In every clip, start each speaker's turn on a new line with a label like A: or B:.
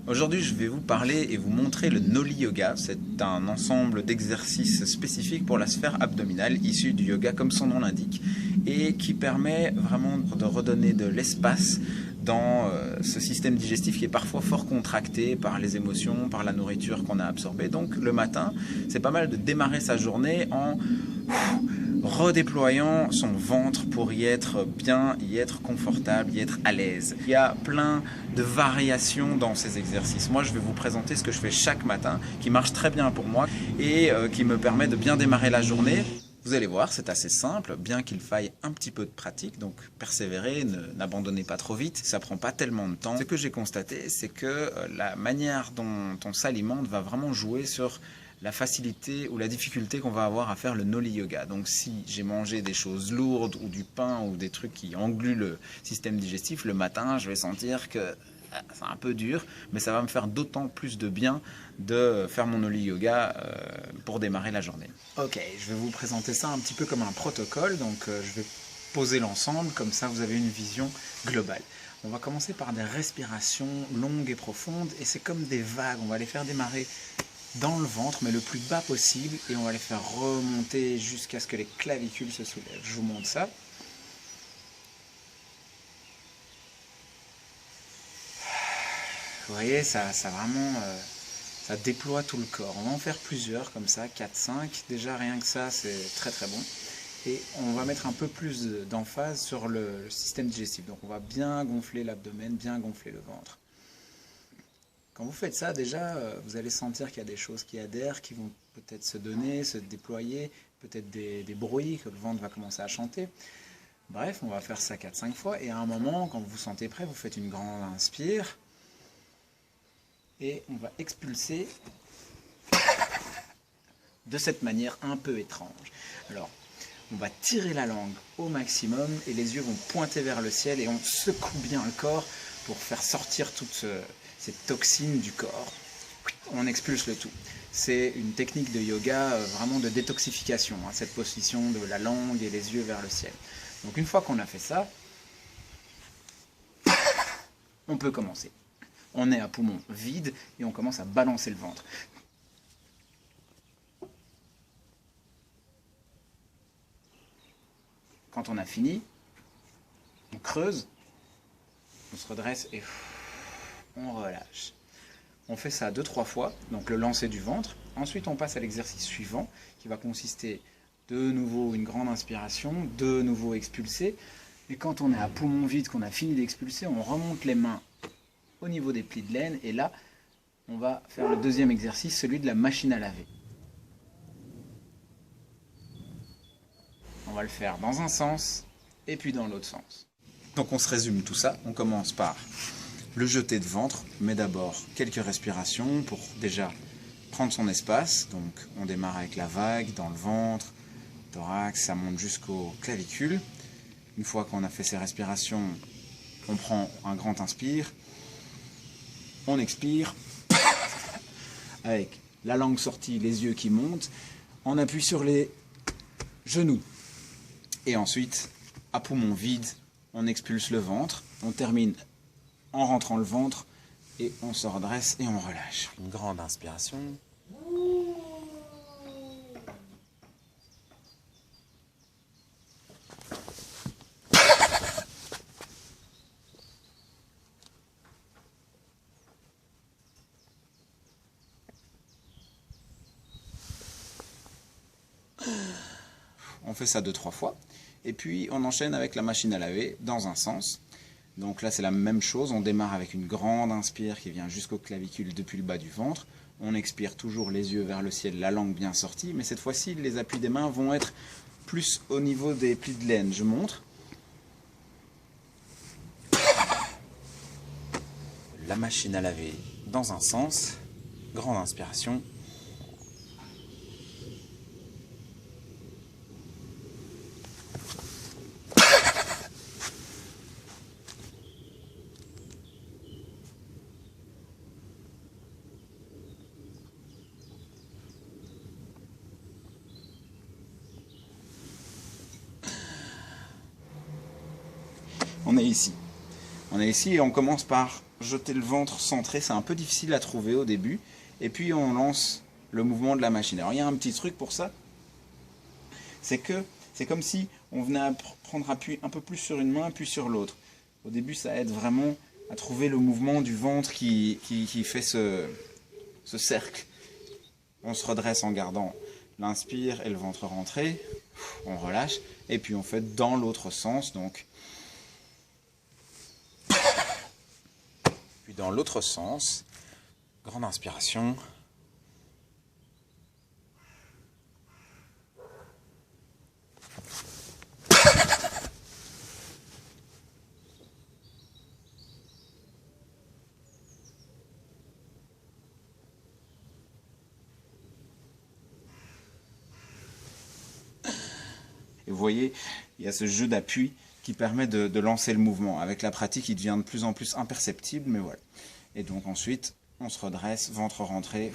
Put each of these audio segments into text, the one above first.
A: Aujourd'hui, je vais vous parler et vous montrer le Noli Yoga. C'est un ensemble d'exercices spécifiques pour la sphère abdominale, issu du yoga comme son nom l'indique, et qui permet vraiment de redonner de l'espace dans ce système digestif qui est parfois fort contracté par les émotions, par la nourriture qu'on a absorbée. Donc le matin, c'est pas mal de démarrer sa journée en redéployant son ventre pour y être bien, y être confortable, y être à l'aise. Il y a plein de variations dans ces exercices. Moi, je vais vous présenter ce que je fais chaque matin, qui marche très bien pour moi et qui me permet de bien démarrer la journée. Vous allez voir, c'est assez simple, bien qu'il faille un petit peu de pratique, donc persévérer, n'abandonnez pas trop vite, ça prend pas tellement de temps. Ce que j'ai constaté, c'est que la manière dont on s'alimente va vraiment jouer sur la facilité ou la difficulté qu'on va avoir à faire le Noli Yoga. Donc si j'ai mangé des choses lourdes ou du pain ou des trucs qui engluent le système digestif, le matin, je vais sentir que c'est un peu dur, mais ça va me faire d'autant plus de bien de faire mon Noli Yoga pour démarrer la journée. Ok, je vais vous présenter ça un petit peu comme un protocole, donc je vais poser l'ensemble, comme ça vous avez une vision globale. On va commencer par des respirations longues et profondes, et c'est comme des vagues, on va les faire démarrer dans le ventre, mais le plus bas possible, et on va les faire remonter jusqu'à ce que les clavicules se soulèvent. Je vous montre ça. Vous voyez, ça vraiment, ça déploie tout le corps. On va en faire plusieurs, comme ça, 4, 5. Déjà, rien que ça, c'est très très bon. Et on va mettre un peu plus d'emphase sur le système digestif. Donc on va bien gonfler l'abdomen, bien gonfler le ventre. Quand vous faites ça, déjà, vous allez sentir qu'il y a des choses qui adhèrent, qui vont peut-être se donner, se déployer, peut-être des bruits, que le ventre va commencer à chanter. Bref, on va faire ça 4-5 fois, et à un moment, quand vous vous sentez prêt, vous faites une grande inspire, et on va expulser de cette manière un peu étrange. Alors, on va tirer la langue au maximum, et les yeux vont pointer vers le ciel, et on secoue bien le corps pour faire sortir toute cette toxine du corps. On expulse le tout. C'est une technique de yoga vraiment de détoxification, hein, cette position de la langue et les yeux vers le ciel. Donc une fois qu'on a fait ça, on peut commencer. On est à poumon vide et on commence à balancer le ventre. Quand on a fini, on creuse, on se redresse et on relâche. On fait ça 2-3 fois, donc le lancer du ventre. Ensuite, on passe à l'exercice suivant, qui va consister de nouveau une grande inspiration, de nouveau expulser. Et quand on est à poumon vide, qu'on a fini d'expulser, on remonte les mains au niveau des plis de laine. Et là, on va faire le deuxième exercice, celui de la machine à laver. On va le faire dans un sens et puis dans l'autre sens. Donc on se résume tout ça. On commence par le jeté de ventre, mais d'abord quelques respirations pour déjà prendre son espace. Donc on démarre avec la vague dans le ventre, thorax, ça monte jusqu'aux clavicules. Une fois qu'on a fait ces respirations, on prend un grand inspire, on expire, avec la langue sortie, les yeux qui montent, on appuie sur les genoux. Et ensuite, à poumon vide, on expulse le ventre, on termine en rentrant le ventre, et on se redresse et on relâche. Une grande inspiration. On fait ça 2-3 fois. Et puis on enchaîne avec la machine à laver dans un sens. Donc là c'est la même chose, on démarre avec une grande inspire qui vient jusqu'aux clavicules depuis le bas du ventre. On expire toujours les yeux vers le ciel, la langue bien sortie, mais cette fois-ci les appuis des mains vont être plus au niveau des plis de laine. Je montre. La machine à laver dans un sens, grande inspiration. On est ici. On est ici et on commence par jeter le ventre centré. C'est un peu difficile à trouver au début. Et puis on lance le mouvement de la machine. Alors il y a un petit truc pour ça. C'est que c'est comme si on venait à prendre appui un peu plus sur une main puis sur l'autre. Au début ça aide vraiment à trouver le mouvement du ventre qui fait ce cercle. On se redresse en gardant l'inspire et le ventre rentré. On relâche. Et puis on fait dans l'autre sens. Donc. Puis dans l'autre sens. Grande inspiration. Et vous voyez, il y a ce jeu d'appui qui permet de lancer le mouvement. Avec la pratique, il devient de plus en plus imperceptible, mais voilà. Et donc ensuite, on se redresse, ventre rentré,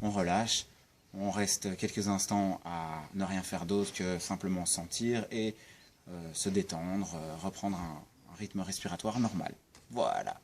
A: on relâche, on reste quelques instants à ne rien faire d'autre que simplement sentir et se détendre, reprendre un rythme respiratoire normal. Voilà.